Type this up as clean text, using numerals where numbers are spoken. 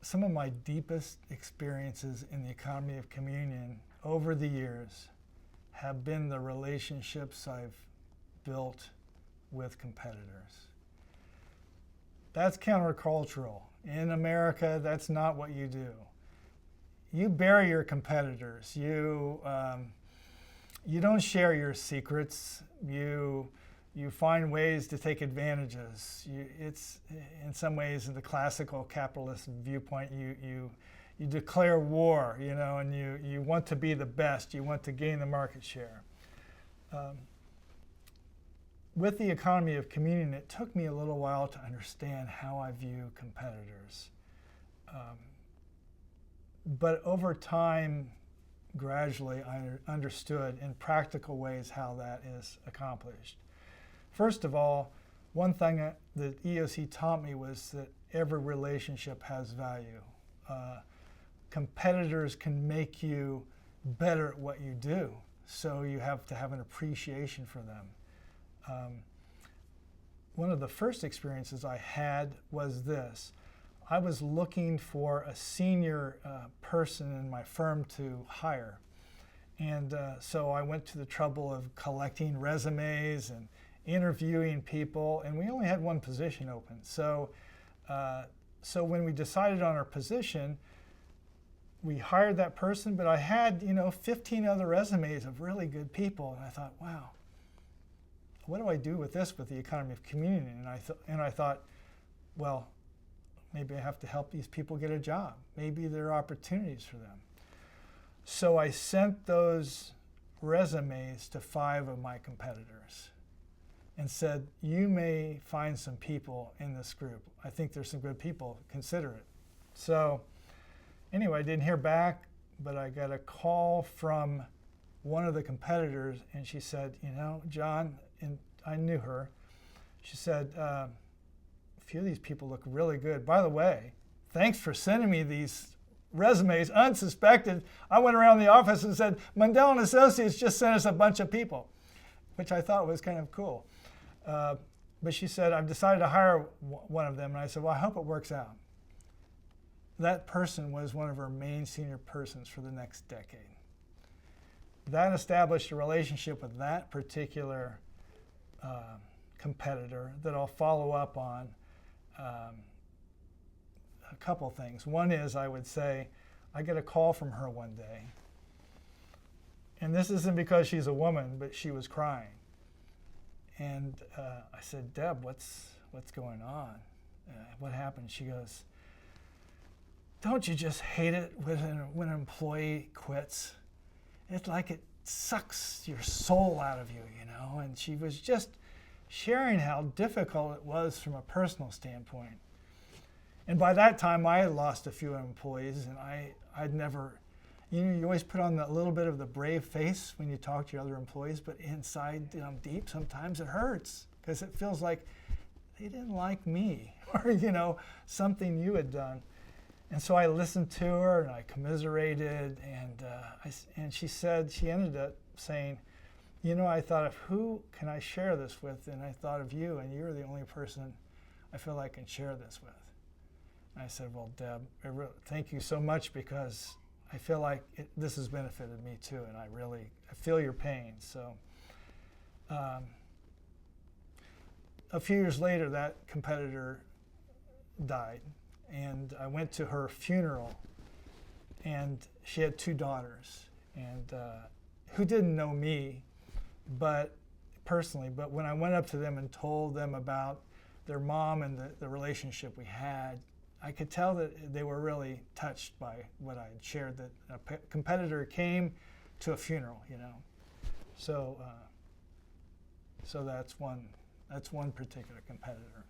some of my deepest experiences in the economy of communion over the years have been the relationships I've built with competitors. That's countercultural. In America, that's not what you do. You bury your competitors. You don't share your secrets. You find ways to take advantages. It's in some ways, in the classical capitalist viewpoint, you declare war, and you want to be the best. You want to gain the market share. With the economy of communion, it took me a little while to understand how I view competitors. But over time, gradually, I understood in practical ways how that is accomplished. First of all, one thing that EOC taught me was that every relationship has value. Competitors can make you better at what you do, so you have to have an appreciation for them. One of the first experiences I had was this. I was looking for a senior person in my firm to hire. And so I went to the trouble of collecting resumes and interviewing people, and we only had one position open. So when we decided on our position, we hired that person, but I had 15 other resumes of really good people, and I thought, wow, what do I do with this with the economy of communion? And I thought, well, maybe I have to help these people get a job. Maybe there are opportunities for them. So I sent those resumes to 5 of my competitors and said, you may find some people in this group. I think there's some good people. Consider it. So anyway, I didn't hear back, but I got a call from one of the competitors, and she said, John, and I knew her. She said, a few of these people look really good. By the way, thanks for sending me these resumes, unsuspected. I went around the office and said, Mundell and Associates just sent us a bunch of people, which I thought was kind of cool. But she said, I've decided to hire one of them. And I said, well, I hope it works out. That person was one of our main senior persons for the next decade. That established a relationship with that particular competitor that I'll follow up on. A couple things. One is, I would say, I get a call from her one day. And this isn't because she's a woman, but she was crying. And I said, Deb, what's going on? What happened? She goes, don't you just hate it when an employee quits? It's like it sucks your soul out of you, And she was just sharing how difficult it was from a personal standpoint. And by that time, I had lost a few employees, and I'd never, you always put on that little bit of the brave face when you talk to your other employees, but inside, deep, sometimes it hurts because it feels like they didn't like me or, something you had done. And so I listened to her and I commiserated, and she said, she ended up saying, I thought of who can I share this with, and I thought of you, and you're the only person I feel I can share this with. And I said, well, Deb, thank you so much, because I feel like this has benefited me too, and I feel your pain. So a few years later, that competitor died, and I went to her funeral, and she had 2 daughters, and who didn't know me, but personally. But when I went up to them and told them about their mom and the relationship we had, I could tell that they were really touched by what I had shared, that a competitor came to a funeral, So that's one particular competitor.